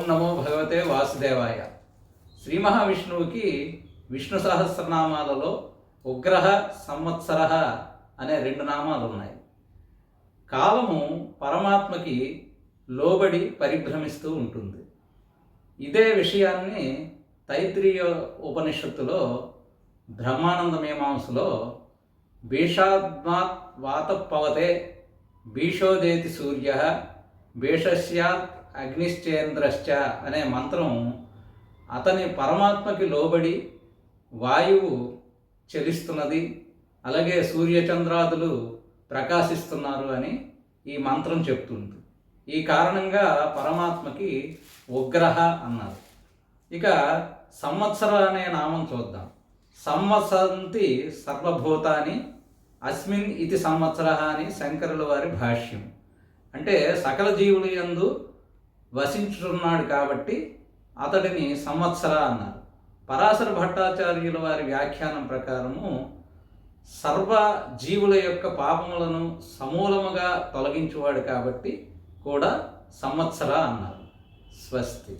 నమో భగవతే వాసుదేవాయ. శ్రీ మహావిష్ణువుకి విష్ణు సహస్రనామాలలో ఉగ్రహ సంవత్సర అనే 2 నామాలు ఉన్నాయి. కాలము పరమాత్మకి లోబడి పరిభ్రమిస్తూ ఉంటుంది. ఇదే విషయాన్ని తైత్రీయ ఉపనిషత్తులో బ్రహ్మానంద మీమాంసలో భీషాద్మాత్ వాతపవతే భీషోదేతి సూర్య భీషస్యాత్ అగ్నిశ్చేంద్రశ్చ అనే మంత్రం అతని పరమాత్మకి లోబడి వాయువు చలిస్తున్నది, అలాగే సూర్యచంద్రాదులు ప్రకాశిస్తున్నారు అని ఈ మంత్రం చెప్తుంది. ఈ కారణంగా పరమాత్మకి ఉగ్రహ అన్నారు. ఇక సంవత్సర అనే నామం చూద్దాం. సంవత్సరంతి సర్వభూతాని అస్మిన్ ఇది సంవత్సర అని శంకరుల వారి భాష్యం. అంటే సకల జీవులు యందు వసించుతున్నాడు కాబట్టి అతడిని సంవత్సర అన్నారు. పరాశర భట్టాచార్యుల వారి వ్యాఖ్యానం ప్రకారము సర్వ జీవుల యొక్క పాపములను సమూలముగా తొలగించువాడు కాబట్టి కూడా సంవత్సర అన్నారు. స్వస్తి.